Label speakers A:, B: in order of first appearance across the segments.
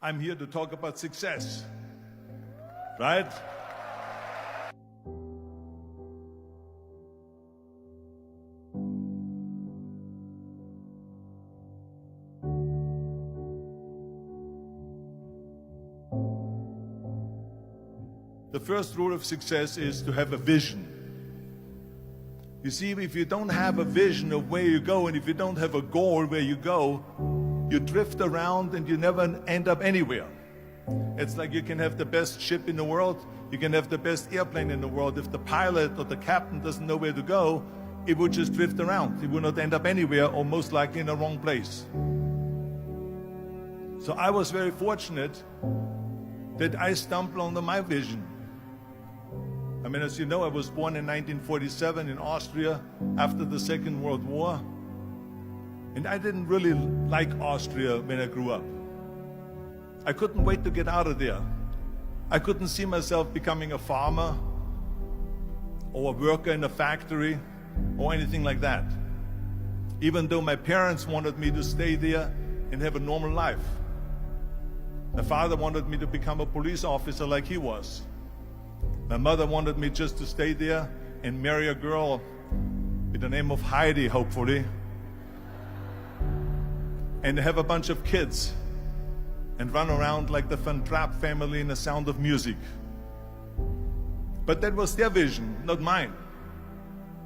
A: I'm here to talk about success, right? The first rule of success is to have a vision. You see, if you don't have a vision of where you go, and if you don't have a goal where you go, you drift around and you never end up anywhere. It's like you can have the best ship in the world, you can have the best airplane in the world. If the pilot or the captain doesn't know where to go, it would just drift around. It would not end up anywhere, or most likely in the wrong place. So I was very fortunate that I stumbled onto my vision. I mean, as you know, I was born in 1947 in Austria after the Second World War. And I didn't really like Austria when I grew up. I couldn't wait to get out of there. I couldn't see myself becoming a farmer or a worker in a factory or anything like that. Even though my parents wanted me to stay there and have a normal life. My father wanted me to become a police officer like he was. My mother wanted me just to stay there and marry a girl with the name of Heidi, hopefully, and have a bunch of kids and run around like the Van Trapp family in The Sound of Music. But that was their vision, not mine.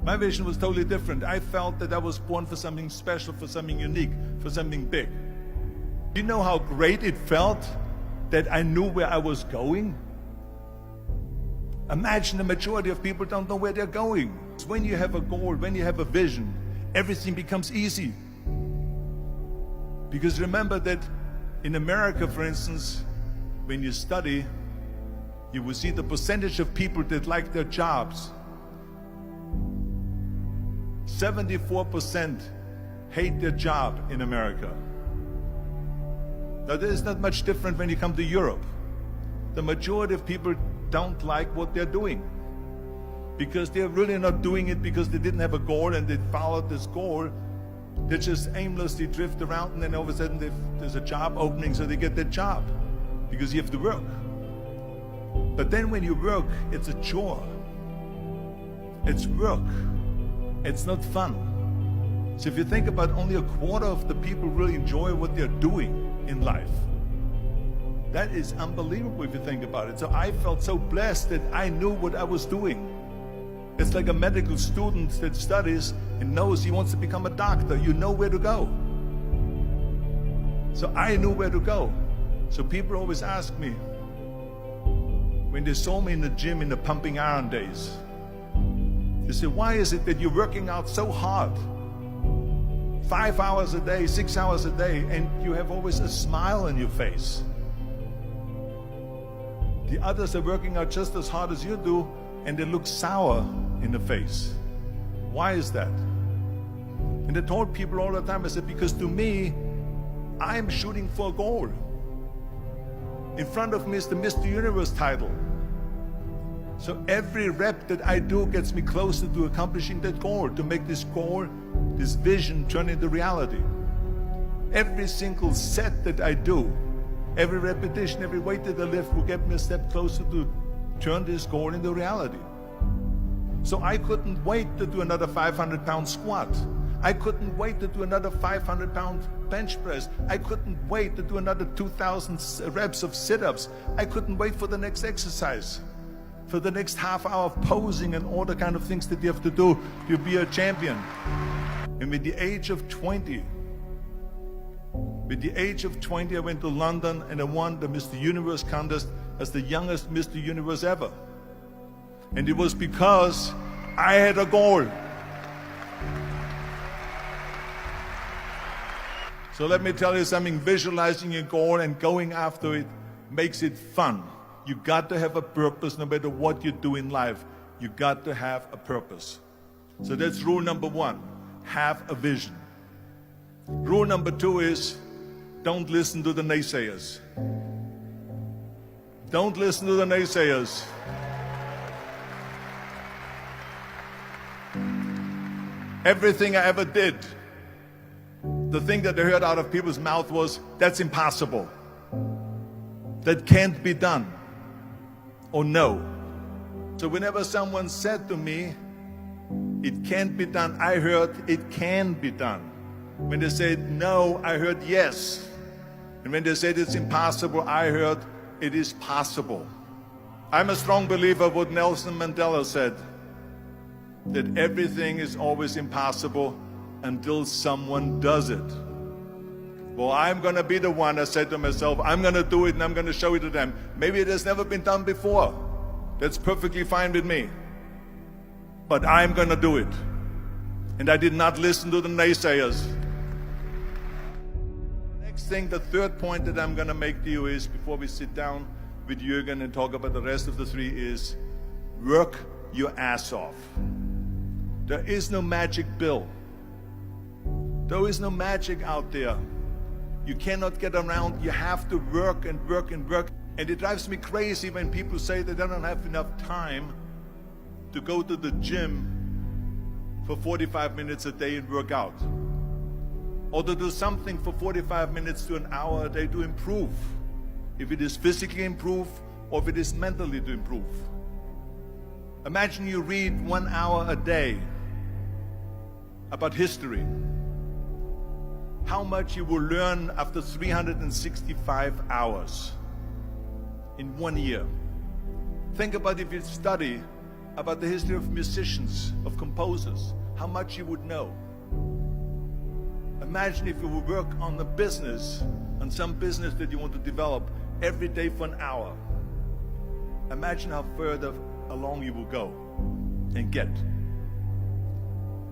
A: My vision was totally different. I felt that I was born for something special, for something unique, for something big. Do you know how great it felt that I knew where I was going? Imagine the majority of people don't know where they're going. When you have a goal, when you have a vision, everything becomes easy. Because remember that in America, for instance, when you study, you will see the percentage of people that like their jobs. 74% hate their job in America. Now, there is not much different when you come to Europe. The majority of people don't like what they're doing because they're really not doing it because they didn't have a goal and they followed this goal. They just aimlessly drift around, and then all of a sudden there's a job opening, so they get that job because you have to work. But then when you work, it's a chore. It's work. It's not fun. So if you think about, only a quarter of the people really enjoy what they're doing in life. That is unbelievable if you think about it. So I felt so blessed that I knew what I was doing. It's like a medical student that studies and knows he wants to become a doctor. You know where to go. So I knew where to go. So people always ask me, when they saw me in the gym in the pumping iron days, they say, why is it that you're working out so hard? 5 hours a day, 6 hours a day, and you have always a smile on your face. The others are working out just as hard as you do, and they look sour in the face. Why is that? And I told people all the time, I said, because to me, I'm shooting for a goal. In front of me is the Mr. Universe title. So every rep that I do gets me closer to accomplishing that goal, to make this goal, this vision, turn into reality. Every single set that I do, every repetition, every weight that I lift will get me a step closer to turn this goal into reality. So I couldn't wait to do another 500-pound squat. I couldn't wait to do another 500-pound bench press. I couldn't wait to do another 2,000 reps of sit-ups. I couldn't wait for the next exercise, for the next half hour of posing and all the kind of things that you have to do to be a champion. And with the age of 20, I went to London and I won the Mr. Universe contest as the youngest Mr. Universe ever. And it was because I had a goal. So let me tell you something, visualizing your goal and going after it makes it fun. You got to have a purpose no matter what you do in life. You got to have a purpose. So that's rule number one, have a vision. Rule number two is, don't listen to the naysayers. Don't listen to the naysayers. Everything I ever did, the thing that I heard out of people's mouth was, that's impossible. that can't be done or no. So whenever someone said to me, it can't be done, I heard it can be done. When they said no, I heard yes. And when they said it's impossible, I heard it is possible. I'm a strong believer of what Nelson Mandela said, that everything is always impossible until someone does it. Well, I'm going to be the one, I said to myself, I'm going to do it and I'm going to show it to them. Maybe it has never been done before. That's perfectly fine with me. But I'm going to do it. And I did not listen to the naysayers. Next thing, the third point that I'm going to make to you is, before we sit down with Jürgen and talk about the rest of the three, is work your ass off. There is no magic pill. There is no magic out there. You cannot get around. You have to work and work and work. And it drives me crazy when people say they don't have enough time to go to the gym for 45 minutes a day and work out. Or to do something for 45 minutes to an hour a day to improve. If it is physically improve or if it is mentally to improve. Imagine you read 1 hour a day about history. How much you will learn after 365 hours in 1 year. Think about if you study about the history of musicians, of composers, how much you would know. Imagine if you would work on a business, on some business that you want to develop every day for an hour. Imagine how further along you will go and get.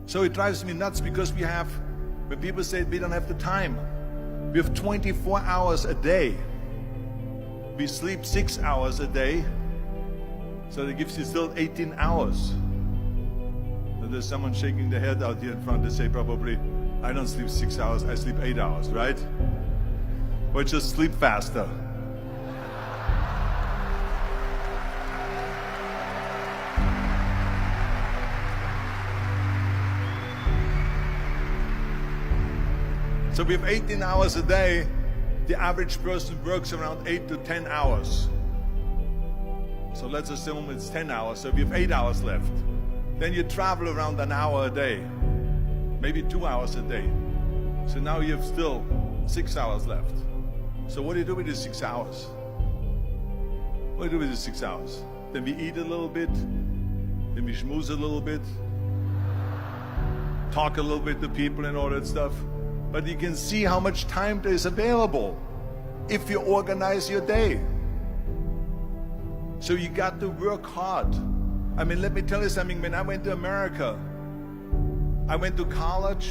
A: So it drives me nuts because when people say we don't have the time, we have 24 hours a day. We sleep 6 hours a day, so that gives you still 18 hours. And there's someone shaking their head out here in front. They say probably, I don't sleep 6 hours, I sleep 8 hours, right? Or just sleep faster. So we have 18 hours a day. The average person works around 8 to 10 hours. So let's assume it's 10 hours, so we have 8 hours left. Then you travel around an hour a day, maybe 2 hours a day. So now you have still 6 hours left. So what do you do with these 6 hours? What do you do with these 6 hours? Then we eat a little bit, then we schmooze a little bit, talk a little bit to people and all that stuff. But you can see how much time there is available if you organize your day. So you got to work hard. I mean, let me tell you something. When I went to America, I went to college.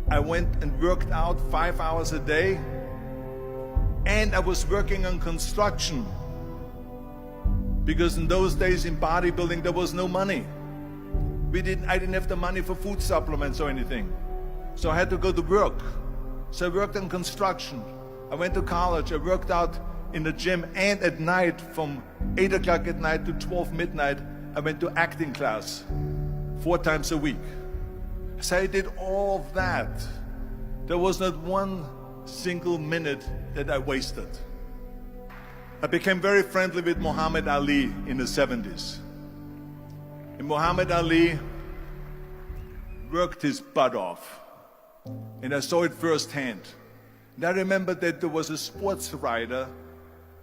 A: I went and worked out 5 hours a day. And I was working on construction. Because in those days in bodybuilding, there was no money. I didn't have the money for food supplements or anything. So I had to go to work. So I worked on construction. I went to college. I worked out in the gym, and at night from 8 o'clock at night to 12 midnight, I went to acting class 4 times a week. So I did all of that. There was not one single minute that I wasted. I became very friendly with Muhammad Ali in the 70s. And Muhammad Ali worked his butt off. And I saw it firsthand. And I remember that there was a sports writer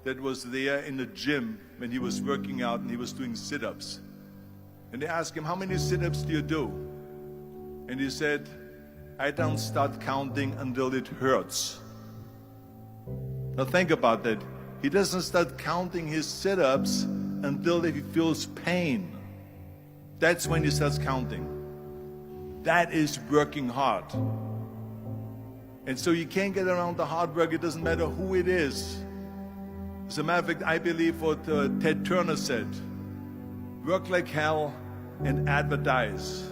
A: that was there in the gym when he was working out and he was doing sit-ups. And they asked him, how many sit-ups do you do? And he said, I don't start counting until it hurts. Now think about that. He doesn't start counting his sit-ups until he feels pain. That's when he starts counting. That is working hard. And so you can't get around the hard work. It doesn't matter who it is. As a matter of fact, I believe what Ted Turner said. Work like hell and advertise.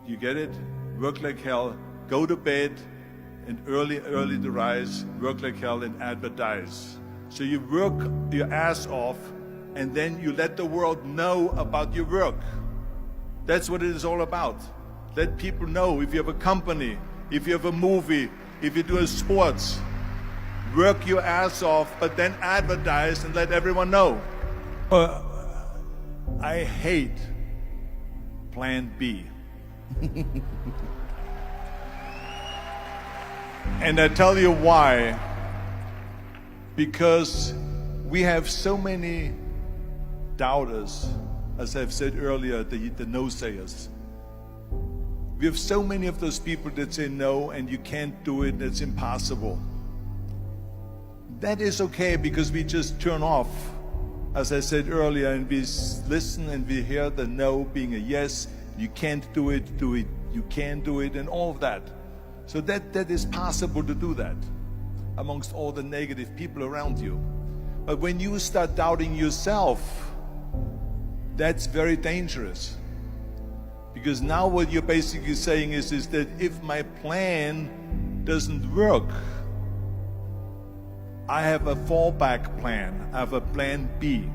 A: You get it? Work like hell, go to bed, and early to rise. Work like hell and advertise. So you work your ass off, and then you let the world know about your work. That's what it is all about. Let people know. If you have a company, if you have a movie, if you do sports, work your ass off, but then advertise and let everyone know. I hate Plan B. And I tell you why. Because we have so many doubters, as I've said earlier, the no-sayers. We have so many of those people that say no and you can't do it, it's impossible. That is okay because we just turn off, as I said earlier, and we listen and we hear the no being a yes. You can't do it, you can do it, and all of that. So that is possible to do that amongst all the negative people around you. But when you start doubting yourself, that's very dangerous. Because now what you're basically saying is that if my plan doesn't work, I have a fallback plan. I have a plan B.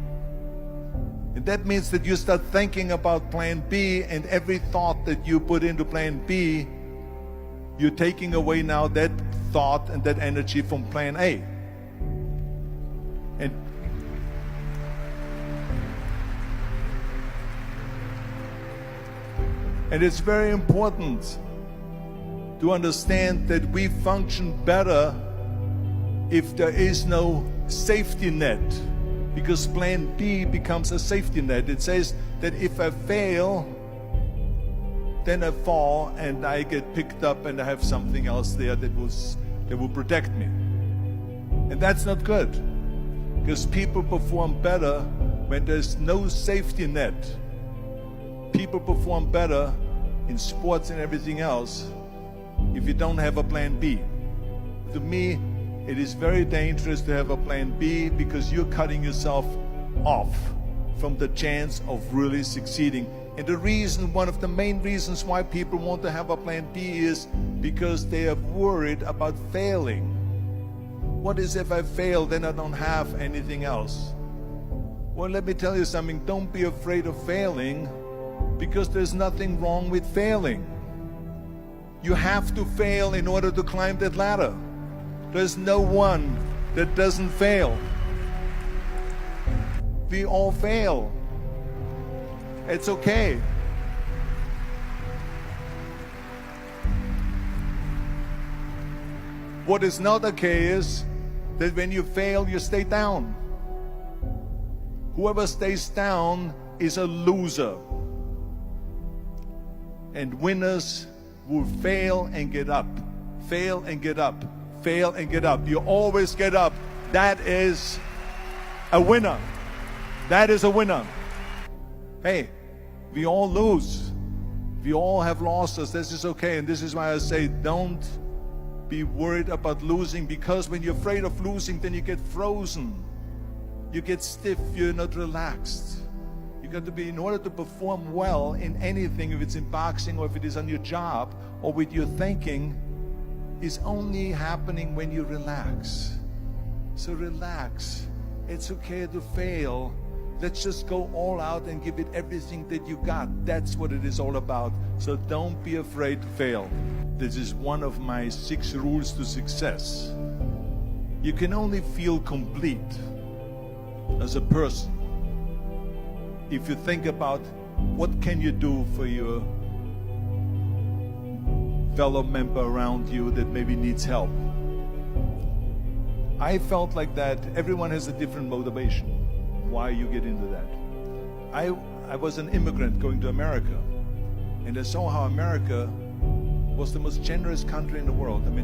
A: And that means that you start thinking about plan B, and every thought that you put into plan B, you're taking away now that thought and that energy from plan A. And it's very important to understand that we function better if there is no safety net, because plan B becomes a safety net. It says that if I fail, then I fall and I get picked up and I have something else there that will protect me. And that's not good, because people perform better when there's no safety net. People perform better in sports and everything else if you don't have a plan B. To me, it is very dangerous to have a plan B, because you're cutting yourself off from the chance of really succeeding. And the reason, one of the main reasons why people want to have a plan B is because they are worried about failing. What is if I fail, then I don't have anything else? Well, let me tell you something. Don't be afraid of failing, because there's nothing wrong with failing. You have to fail in order to climb that ladder. There's no one that doesn't fail. We all fail. It's okay. What is not okay is that when you fail, you stay down. Whoever stays down is a loser. And winners will fail and get up. Fail and get up. Fail and get up. You always get up. That is a winner. That is a winner. Hey, we all lose. We all have losses. This is okay. And this is why I say don't be worried about losing, because when you're afraid of losing, then you get frozen. You get stiff. You're not relaxed. You got to be, in order to perform well in anything, if it's in boxing or if it is on your job or with your thinking, is only happening when you relax. So relax. It's okay to fail. Let's just go all out and give it everything that you got. That's what it is all about. So don't be afraid to fail. This is one of my 6 rules to success. You can only feel complete as a person if you think about what can you do for your fellow member around you that maybe needs help. I felt like that. Everyone has a different motivation why you get into that. I was an immigrant going to America, and I saw how America was the most generous country in the world. I mean,